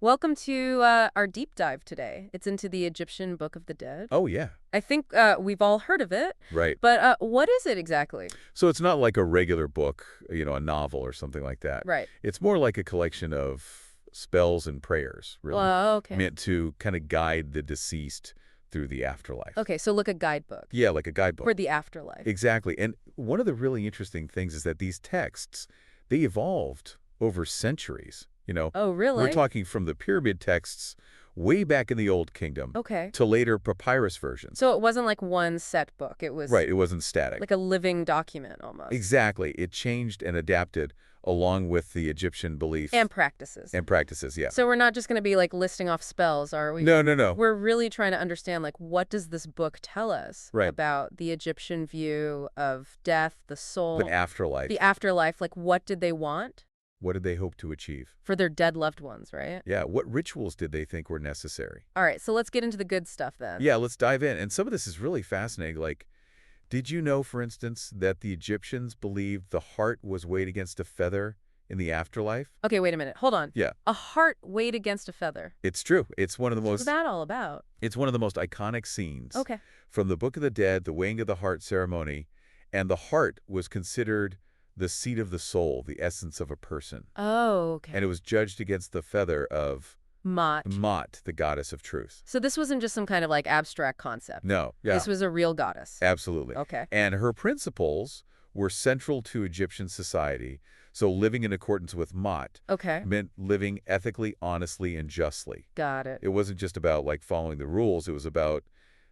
Welcome to our deep dive today. It's into the Egyptian Book of the Dead. Oh, yeah. I think we've all heard of it, Right. but what is it exactly? So it's not like a regular book, a novel or something like that. Right. It's more like a collection of spells and prayers, really, Okay. meant to kind of guide the deceased through the afterlife. Okay, so like a guidebook Yeah, like a guidebook. for the afterlife. Exactly. And one of the really interesting things is that these texts, they evolved over centuries. Oh, really? We're talking from the pyramid texts way back in the Old Kingdom Okay. to later papyrus versions. So it wasn't like one set book. It was Right, it wasn't static. like a living document almost. Exactly. It changed and adapted along with the Egyptian belief And practices. and practices, yeah. So we're not just going to be like listing off spells, are we? No, no, no. We're really trying to understand like what does this book tell us Right. about the Egyptian view of death, the soul, The afterlife. the afterlife. Like what did they want? What did they hope to achieve? For their dead loved ones, right? Yeah, what rituals did they think were necessary? All right, so let's get into the good stuff then. Yeah, let's dive in. And some of this is really fascinating. Like, did you know, for instance, that the Egyptians believed the heart was weighed against a feather in the afterlife? Okay, wait a minute. Hold on. Yeah. A heart weighed against a feather. It's true. It's one of the What's most that all about? it's one of the most iconic scenes Okay. from the Book of the Dead, the weighing of the heart ceremony, and the heart was considered the seat of the soul, the essence of a person. Oh, okay. And it was judged against the feather of Maat. Maat, the goddess of truth. So this wasn't just some kind of like abstract concept. No, yeah, This was a real goddess. absolutely. Okay. And her principles were central to Egyptian society. So living in accordance with Maat Okay. meant living ethically, honestly, and justly. Got it. It wasn't just about like following the rules. It was about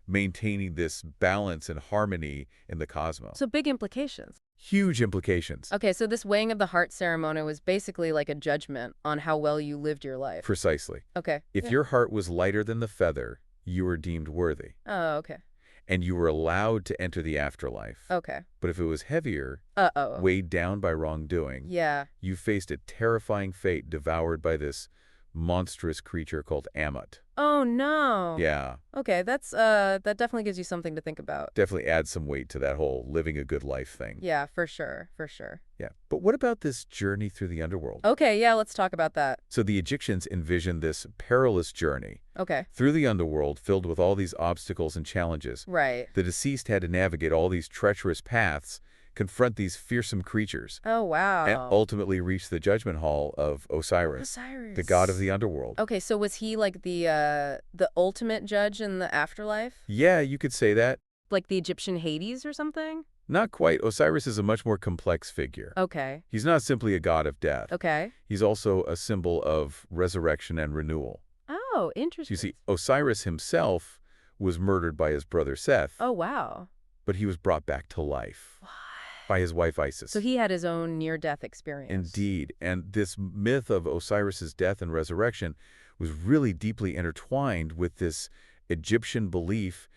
maintaining this balance and harmony in the cosmos. So big implications. Huge implications. Okay, so this weighing of the heart ceremony was basically like a judgment on how well you lived your life. Precisely. Okay. If Yeah. your heart was lighter than the feather, you were deemed worthy, Oh, okay. and you were allowed to enter the afterlife. Okay. But if it was heavier, Uh-oh. weighed down by wrongdoing, Yeah. you faced a terrifying fate devoured by this monstrous creature called Maat. Oh, no. Yeah, Okay, that definitely gives you something to think about. definitely adds some weight to that whole living a good life thing. Yeah, for sure, for sure. Yeah. But what about this journey through the underworld? Okay, yeah, let's talk about that. So the Egyptians envisioned this perilous journey Okay, through the underworld filled with all these obstacles and challenges. right. The deceased had to navigate all these treacherous paths, confront these fearsome creatures, Oh, wow. and ultimately reach the judgment hall of Osiris, Osiris. the god of the underworld. Okay, so was he like the ultimate judge in the afterlife? Yeah, you could say that. Like the Egyptian Hades or something? Not quite. Osiris is a much more complex figure. Okay, He's not simply a god of death. okay. He's also a symbol of resurrection and renewal. Oh, interesting. You see, Osiris himself was murdered by his brother Seth, Oh, wow. but he was brought back to life by his wife Isis. So he had his own near-death experience. Indeed. And this myth of Osiris's death and resurrection was really deeply intertwined with this Egyptian belief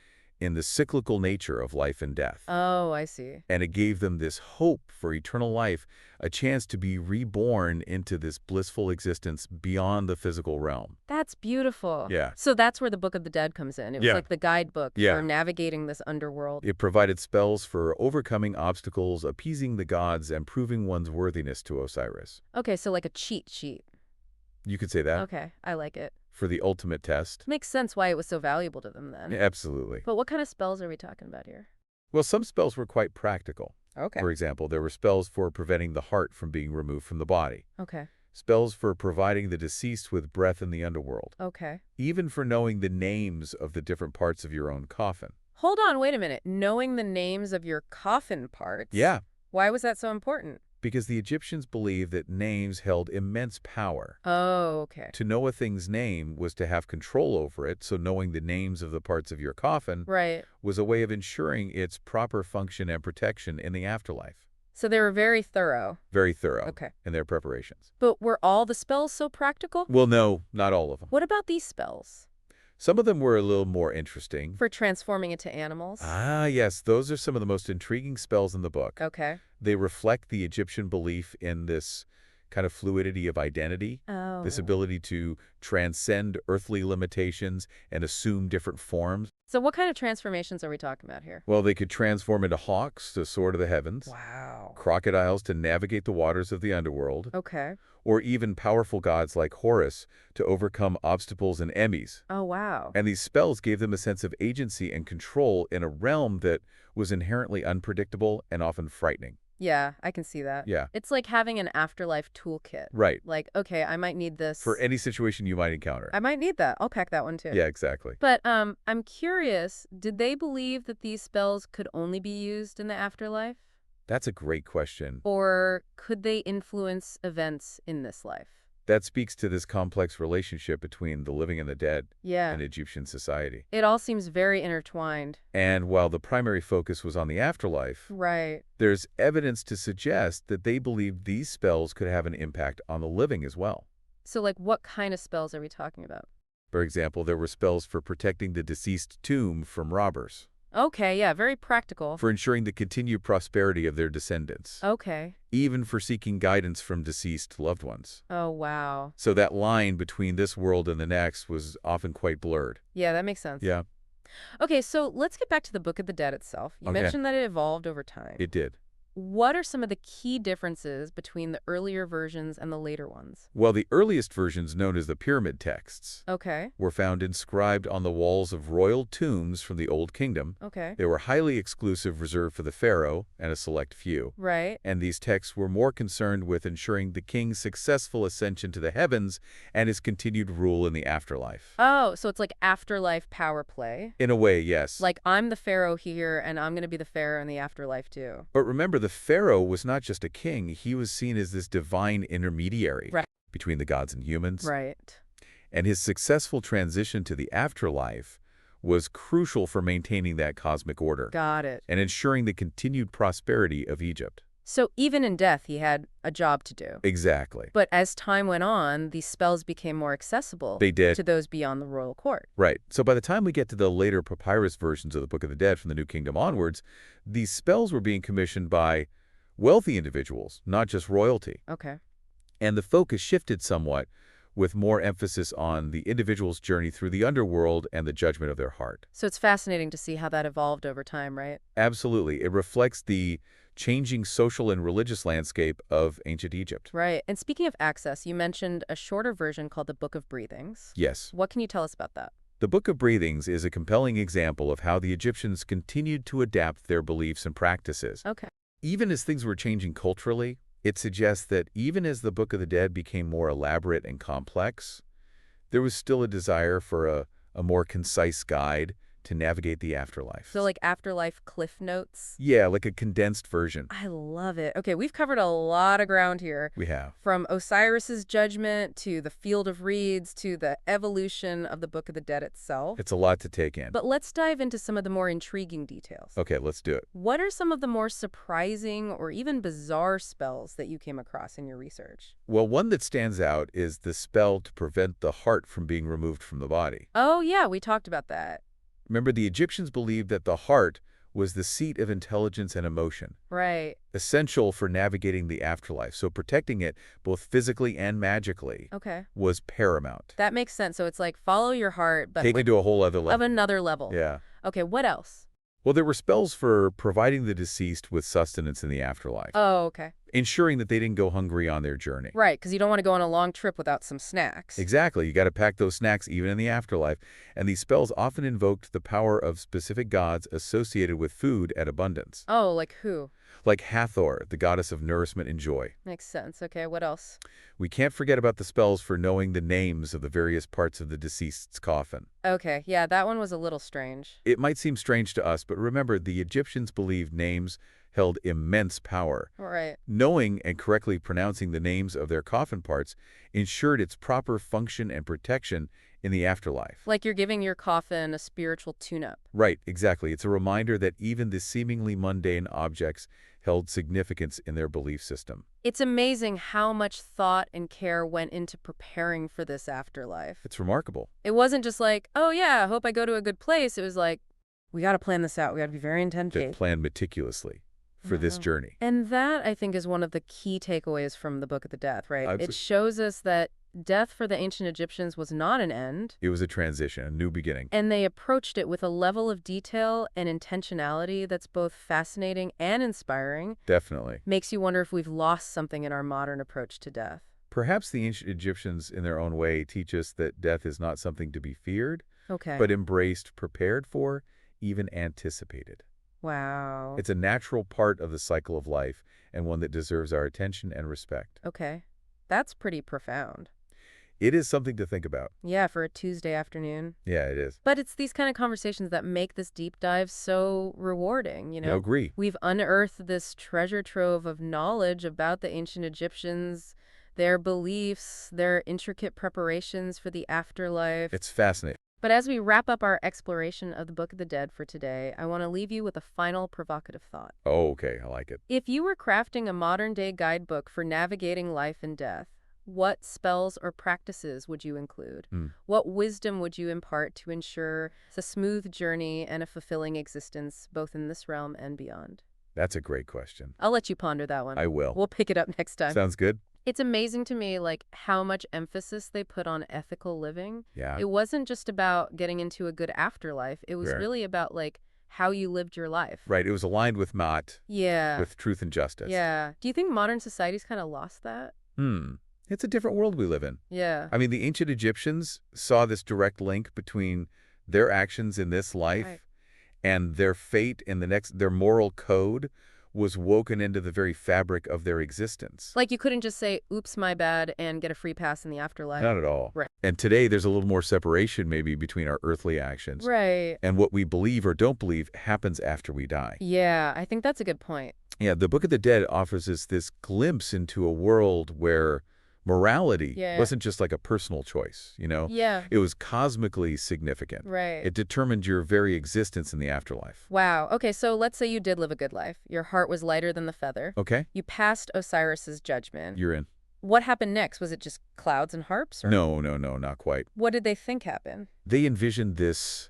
in the cyclical nature of life and death. Oh, I see. And it gave them this hope for eternal life, a chance to be reborn into this blissful existence beyond the physical realm. That's beautiful. Yeah. So that's where the Book of the Dead comes in. It was Yeah. like the guidebook Yeah. for navigating this underworld. It provided spells for overcoming obstacles, appeasing the gods, and proving one's worthiness to Osiris. Okay, so like a cheat sheet. You could say that Okay, I like it. for the ultimate test. Makes sense why it was so valuable to them then. Yeah, absolutely. But what kind of spells are we talking about here? Well, some spells were quite practical. Okay. For example, there were spells for preventing the heart from being removed from the body, Okay. spells for providing the deceased with breath in the underworld, Okay. even for knowing the names of the different parts of your own coffin. Hold on, wait a minute. Knowing the names of your coffin parts? Yeah, Why was that so important? because the Egyptians believed that names held immense power. Oh, okay. To know a thing's name was to have control over it, so knowing the names of the parts of your coffin Right. was a way of ensuring its proper function and protection in the afterlife. So they were very thorough. Very thorough Okay. in their preparations. But were all the spells so practical? Well, no, not all of them. What about these spells? Some of them were a little more interesting. For transforming into animals? Ah, yes, those are some of the most intriguing spells in the book. Okay. They reflect the Egyptian belief in this kind of fluidity of identity, Oh. this ability to transcend earthly limitations and assume different forms. So what kind of transformations are we talking about here? Well, they could transform into hawks to soar to the heavens, Wow. crocodiles to navigate the waters of the underworld, Okay. or even powerful gods like Horus to overcome obstacles and enemies. Oh, wow. And these spells gave them a sense of agency and control in a realm that was inherently unpredictable and often frightening. Yeah, I can see that. Yeah, It's like having an afterlife toolkit. right. Like, okay, I might need For this. any situation you might encounter. I might need that. I'll pack that one too. Yeah, exactly. But I'm curious, did they believe that these spells could only be used in the afterlife? That's a great question. Or could they influence events in this life? That speaks to this complex relationship between the living and the dead Yeah. in Egyptian society. It all seems very intertwined. And while the primary focus was on the afterlife, Right. there's evidence to suggest that they believed these spells could have an impact on the living as well. So, like, what kind of spells are we talking about? For example, there were spells for protecting the deceased tomb from robbers, Okay, yeah, very practical. for ensuring the continued prosperity of their descendants, Okay. even for seeking guidance from deceased loved ones. Oh, wow. So that line between this world and the next was often quite blurred. Yeah, that makes sense. Yeah, Okay, so let's get back to the Book of the Dead itself. You Okay. mentioned that it evolved over time. it did. What are some of the key differences between the earlier versions and the later ones? Well, the earliest versions, known as the pyramid texts, Okay. were found inscribed on the walls of royal tombs from the Old Kingdom. Okay. They were highly exclusive, reserved for the pharaoh and a select few. Right. And these texts were more concerned with ensuring the king's successful ascension to the heavens and his continued rule in the afterlife. Oh, so it's like afterlife power play. In a way, yes. Like, I'm the pharaoh here, and I'm going to be the pharaoh in the afterlife, too. But remember, the pharaoh was not just a king. He was seen as this divine intermediary Right. between the gods and humans. Right. And his successful transition to the afterlife was crucial for maintaining that cosmic order Got it. and ensuring the continued prosperity of Egypt. So even in death, he had a job to do. Exactly. But as time went on, these spells became more accessible They did. to those beyond the royal court. Right. So by the time we get to the later papyrus versions of the Book of the Dead from the New Kingdom onwards, these spells were being commissioned by wealthy individuals, not just royalty. Okay. And the focus shifted somewhat, with more emphasis on the individual's journey through the underworld and the judgment of their heart. So it's fascinating to see how that evolved over time, right? Absolutely. It reflects the changing social and religious landscape of ancient Egypt. Right. And speaking of access, you mentioned a shorter version called the Book of Breathings. Yes. What can you tell us about that? The Book of Breathings is a compelling example of how the Egyptians continued to adapt their beliefs and practices. Okay. Even as things were changing culturally, it suggests that even as the Book of the Dead became more elaborate and complex, there was still a desire for a more concise guide to navigate the afterlife. So like afterlife cliff notes? Yeah, like a condensed version. I love it. Okay, we've covered a lot of ground here. We have. From Osiris's judgment to the Field of Reeds to the evolution of the Book of the Dead itself. It's a lot to take in. But let's dive into some of the more intriguing details. Okay, let's do it. What are some of the more surprising or even bizarre spells that you came across in your research? Well, one that stands out is the spell to prevent the heart from being removed from the body. Oh, yeah, we talked about that. Remember, the Egyptians believed that the heart was the seat of intelligence and emotion, Right. essential for navigating the afterlife. So protecting it, both physically and magically, Okay. was paramount. That makes sense. So it's like follow your heart, but Taken to a whole other of level. another level. Yeah. Okay, what else? Well, there were spells for providing the deceased with sustenance in the afterlife, Oh, okay. ensuring that they didn't go hungry on their journey. Right, because you don't want to go on a long trip without some snacks. Exactly. You got to pack those snacks even in the afterlife. And these spells often invoked the power of specific gods associated with food and abundance, Oh, like who? like Hathor, the goddess of nourishment and joy. Makes sense. Okay, what else? We can't forget about the spells for knowing the names of the various parts of the deceased's coffin. Okay, yeah, that one was a little strange. It might seem strange to us, but remember, the Egyptians believed names held immense power. All right. Knowing and correctly pronouncing the names of their coffin parts ensured its proper function and protection in the afterlife. Like you're giving your coffin a spiritual tune-up. Right, exactly. It's a reminder that even the seemingly mundane objects held significance in their belief system. It's amazing how much thought and care went into preparing for this afterlife. It's remarkable. It wasn't just like, oh yeah, I hope I go to a good place. It was like, we got to plan this out. We got to be very intentional. To plan meticulously for this journey. And that, I think, is one of the key takeaways from the Book of the Death, right? It Absolutely. shows us that death for the ancient Egyptians was not an end, It was a transition, a new beginning. and they approached it with a level of detail and intentionality that's both fascinating and inspiring. Definitely. Makes you wonder if we've lost something in our modern approach to death. Perhaps the ancient Egyptians, in their own way, teach us that death is not something to be feared, Okay. but embraced, prepared for, even anticipated. Wow. It's a natural part of the cycle of life, and one that deserves our attention and respect. Okay. That's pretty profound. It is something to think about. Yeah, for a Tuesday afternoon. Yeah, it is. But it's these kind of conversations that make this deep dive so rewarding, I agree. We've unearthed this treasure trove of knowledge about the ancient Egyptians, their beliefs, their intricate preparations for the afterlife. It's fascinating. But as we wrap up our exploration of the Book of the Dead for today, I want to leave you with a final provocative thought. Oh, okay. I like it. If you were crafting a modern-day guidebook for navigating life and death, what spells or practices would you include? What wisdom would you impart to ensure a smooth journey and a fulfilling existence, both in this realm and beyond? That's a great question. I'll let you ponder that one. I will. We'll pick it up next time. Sounds good? It's amazing to me, how much emphasis they put on ethical living. Yeah. It wasn't just about getting into a good afterlife. It was Right. really about, how you lived your life. Right. It was aligned with Maat, Yeah. with truth and justice. Yeah. Do you think modern society's kind of lost that? It's a different world we live in. Yeah. I mean, the ancient Egyptians saw this direct link between their actions in this life Right. and their fate in the next. Their moral code was woken into the very fabric of their existence. You couldn't just say, oops, my bad, and get a free pass in the afterlife. Not at all. Right. And today, there's a little more separation maybe between our earthly actions Right. and what we believe or don't believe happens after we die. Yeah, I think that's a good point. Yeah, the Book of the Dead offers us this glimpse into a world where morality Yeah. wasn't just like a personal choice, Yeah. It was cosmically significant. Right. It determined your very existence in the afterlife. Wow. Okay, so let's say you did live a good life. Your heart was lighter than the feather. Okay? You passed Osiris's judgment. You're in. What happened next? Was it just clouds and harps? Or No, not quite. what did they think happened? They envisioned this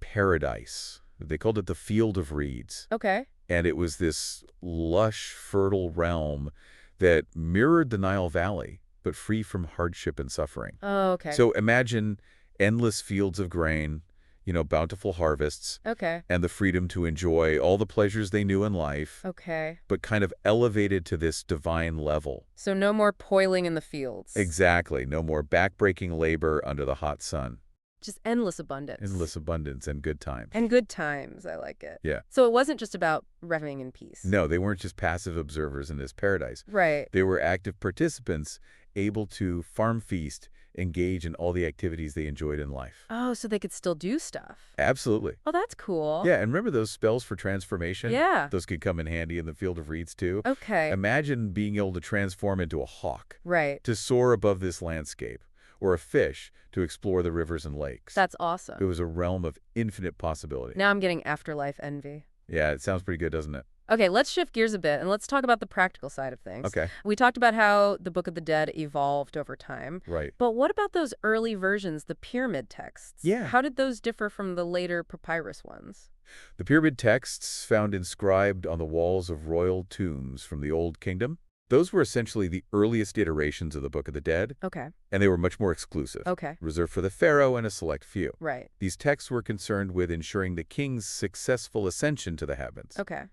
paradise. They called it the Field of Reeds. Okay. And it was this lush, fertile realm that mirrored the Nile Valley, but free from hardship and suffering. Oh, okay. So imagine endless fields of grain, bountiful harvests, Okay. and the freedom to enjoy all the pleasures they knew in life, Okay. but kind of elevated to this divine level. So no more toiling in the fields. Exactly. No more backbreaking labor under the hot sun. Just endless abundance. Endless abundance and good times. And good times. I like it. Yeah. So it wasn't just about revving in peace. No, they weren't just passive observers in this paradise. Right. They were active participants, able to farm feast, engage in all the activities they enjoyed in life. Oh, so they could still do stuff. Absolutely. Oh, that's cool. Yeah, and remember those spells for transformation? Yeah. Those could come in handy in the Field of Reeds, too. Okay. Imagine being able to transform into a hawk, Right. to soar above this landscape, or a fish to explore the rivers and lakes. That's It awesome. was a realm of infinite possibility. Now I'm getting afterlife envy. Yeah, it sounds pretty good, doesn't it? Okay, let's shift gears a bit and let's talk about the practical side of things. Okay, We talked about how the Book of the Dead evolved over time. right. But what about those early versions, the pyramid texts? Yeah. How did those differ from the later papyrus ones? The pyramid texts found inscribed on the walls of royal tombs from the Old Kingdom, those were essentially the earliest iterations of the Book of the Dead, Okay. and they were much more exclusive, Okay. reserved for the pharaoh and a select few. Right. These texts were concerned with ensuring the king's successful ascension to the heavens Okay.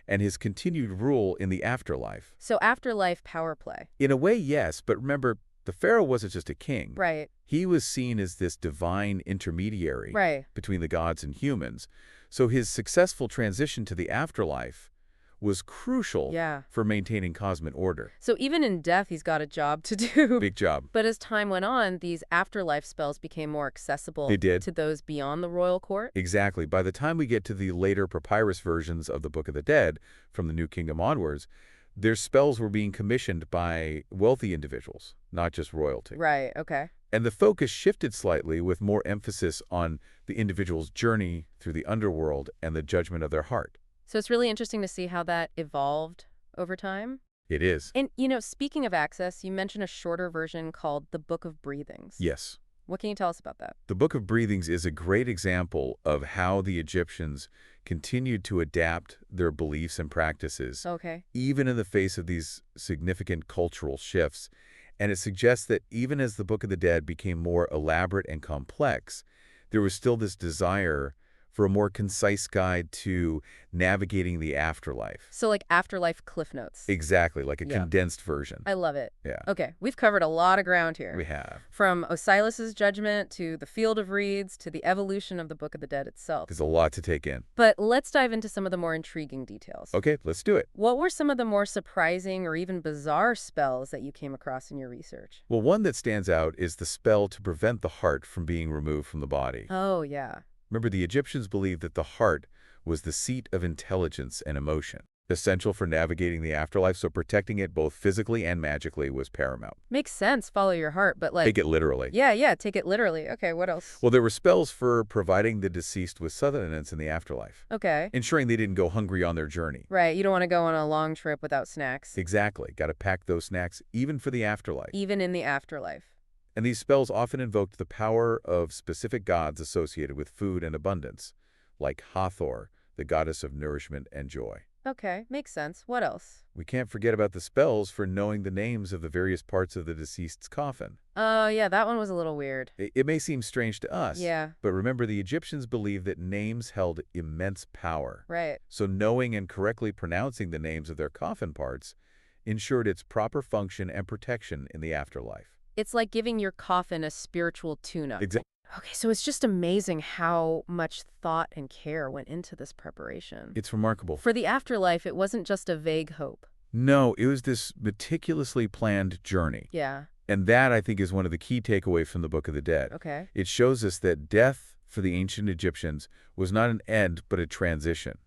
and his continued rule in the afterlife. So afterlife power play. In a way, yes, but remember, the pharaoh wasn't just a king. Right. He was seen as this divine intermediary Right. between the gods and humans. So his successful transition to the afterlife was crucial Yeah. for maintaining cosmic order. So even in death, he's got a job to do. Big job. But as time went on, these afterlife spells became more accessible They did. to those beyond the royal court. Exactly. By the time we get to the later papyrus versions of the Book of the Dead, from the New Kingdom onwards, their spells were being commissioned by wealthy individuals, not just royalty. Right. Okay. And the focus shifted slightly with more emphasis on the individual's journey through the underworld and the judgment of their heart. So it's really interesting to see how that evolved over time. It is. And, speaking of access, you mentioned a shorter version called the Book of Breathings. Yes. What can you tell us about that? The Book of Breathings is a great example of how the Egyptians continued to adapt their beliefs and practices, Okay. even in the face of these significant cultural shifts. And it suggests that even as the Book of the Dead became more elaborate and complex, there was still this desire for a more concise guide to navigating the afterlife. So like Afterlife Cliff Notes. Exactly, like a Yeah. condensed version. I love it. Yeah. Okay, we've covered a lot of ground here. We have. From Osiris's judgment to the Field of Reeds to the evolution of the Book of the Dead itself. There's a lot to take in. But let's dive into some of the more intriguing details. Okay, let's do it. What were some of the more surprising or even bizarre spells that you came across in your research? Well, one that stands out is the spell to prevent the heart from being removed from the body. Oh, yeah. Remember, the Egyptians believed that the heart was the seat of intelligence and emotion, essential for navigating the afterlife, so protecting it both physically and magically was paramount. Makes sense, follow your heart, but like... Take it literally. Yeah, take it literally. Okay, what else? Well, there were spells for providing the deceased with sustenance in the afterlife, Okay. ensuring they didn't go hungry on their journey. Right, you don't want to go on a long trip without snacks. Exactly. Got to pack those snacks even for the afterlife. Even in the afterlife. And these spells often invoked the power of specific gods associated with food and abundance, like Hathor, the goddess of nourishment and joy. Okay, makes sense. What else? We can't forget about the spells for knowing the names of the various parts of the deceased's coffin. Oh, yeah, that one was a little weird. It may seem strange to us, Yeah. but remember, the Egyptians believed that names held immense power. Right. So knowing and correctly pronouncing the names of their coffin parts ensured its proper function and protection in the afterlife. It's like giving your coffin a spiritual tune-up. Exactly. Okay, so it's just amazing how much thought and care went into this preparation. It's remarkable. For the afterlife, it wasn't just a vague hope. No, it was this meticulously planned journey. Yeah. And that, I think, is one of the key takeaways from the Book of the Dead. Okay. It shows us that death for the ancient Egyptians was not an end, but a transition,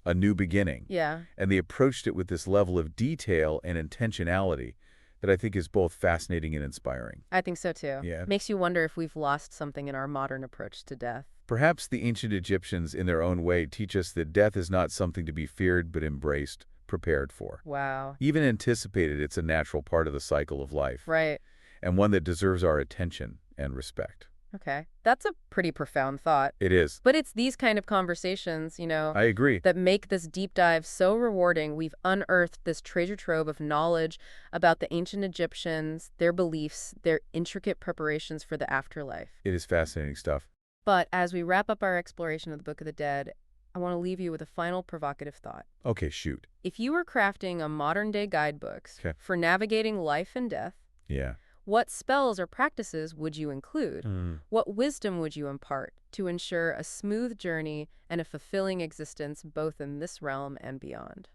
a new beginning. Yeah. And they approached it with this level of detail and intentionality that I think is both fascinating and inspiring. I think so too. Yeah. Makes you wonder if we've lost something in our modern approach to death. Perhaps the ancient Egyptians, in their own way, teach us that death is not something to be feared, but embraced, prepared for. Wow. Even anticipated, it's a natural part of the cycle of life. Right. And one that deserves our attention and respect. Okay. That's a pretty profound thought. It is. But it's these kind of conversations, I agree. that make this deep dive so rewarding. We've unearthed this treasure trove of knowledge about the ancient Egyptians, their beliefs, their intricate preparations for the afterlife. It is fascinating stuff. But as we wrap up our exploration of the Book of the Dead, I want to leave you with a final provocative thought. Okay, shoot. If you were crafting a modern-day guidebooks for navigating life and death, Yeah. what spells or practices would you include? What wisdom would you impart to ensure a smooth journey and a fulfilling existence both in this realm and beyond?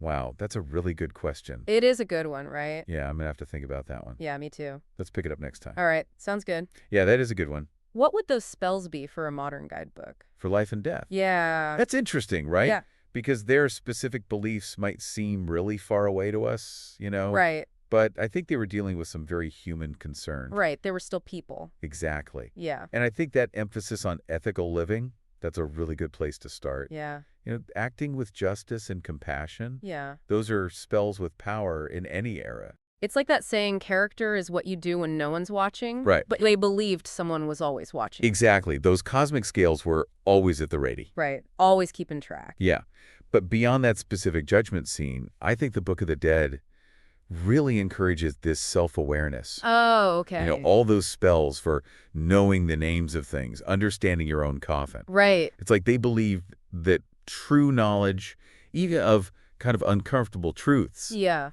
Wow, that's a really good question. It is a good one, right? Yeah, I'm going to have to think about that one. Yeah, me too. Let's pick it up next time. All right, sounds good. Yeah, that is a good one. What would those spells be for a modern guidebook? For life and death. Yeah. That's interesting, right? Yeah. Because their specific beliefs might seem really far away to us, Right. But I think they were dealing with some very human concern. Right. There were still people. Exactly. Yeah. And I think that emphasis on ethical living, that's a really good place to start. Yeah. Acting with justice and compassion, Yeah. those are spells with power in any era. It's like that saying, character is what you do when no one's watching. Right. But they believed someone was always watching. Exactly. Those cosmic scales were always at the ready. Right. Always keeping track. Yeah. But beyond that specific judgment scene, I think the Book of the Dead really encourages this self-awareness. Oh, okay. All those spells for knowing the names of things, understanding your own coffin. Right. It's like they believe that true knowledge, even of kind of uncomfortable truths, Yeah.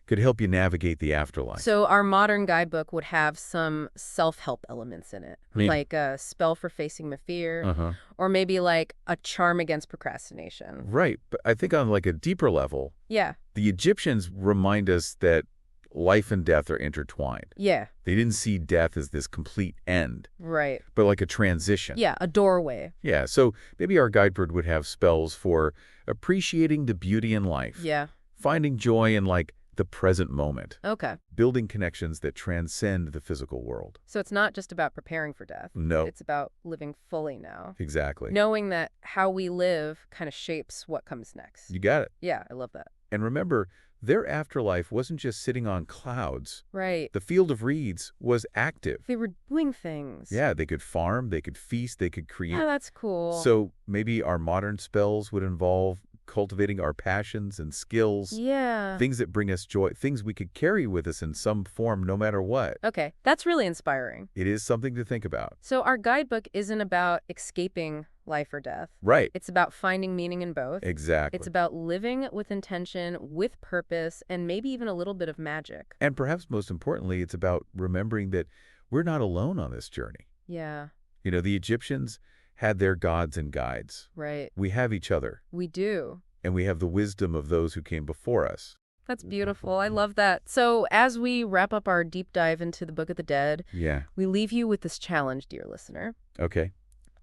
could help you navigate the afterlife. So our modern guidebook would have some self-help elements in it, like a spell for facing the fear, or maybe like a charm against procrastination. Right. But I think on like a deeper level, Yeah. the Egyptians remind us that life and death are intertwined. Yeah. They didn't see death as this complete end, Right. but like a transition. Yeah, a doorway. Yeah, so maybe our guidebook would have spells for appreciating the beauty in life, Yeah. finding joy in like the present moment, Okay. building connections that transcend the physical world. So it's not just about preparing for death. No. It's about living fully now. Exactly. Knowing that how we live kind of shapes what comes next. You got it. Yeah, I love that. And remember, their afterlife wasn't just sitting on clouds. Right. The Field of Reeds was active. They were doing things. Yeah, they could farm, they could feast, they could create. Yeah, that's cool. So maybe our modern spells would involve cultivating our passions and skills, Yeah. things that bring us joy, things we could carry with us in some form no matter what. Okay, that's really inspiring. It is something to think about. So our guidebook isn't about escaping life or death. Right. It's about finding meaning in both. Exactly. It's about living with intention, with purpose, and maybe even a little bit of magic. And perhaps most importantly, it's about remembering that we're not alone on this journey. Yeah, You know, the Egyptians had their gods and guides. right. We have each other, We do. and we have the wisdom of those who came before us. That's beautiful. I love that. So as we wrap up our deep dive into the Book of the Dead, Yeah. we leave you with this challenge, dear listener. Okay.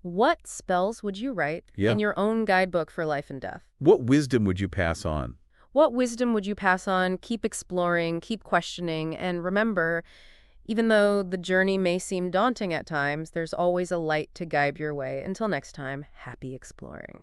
What spells would you write in your own guidebook for life and death? What wisdom would you pass on? What wisdom would you pass on? Keep exploring, keep questioning, and remember, even though the journey may seem daunting at times, there's always a light to guide your way. Until next time, happy exploring.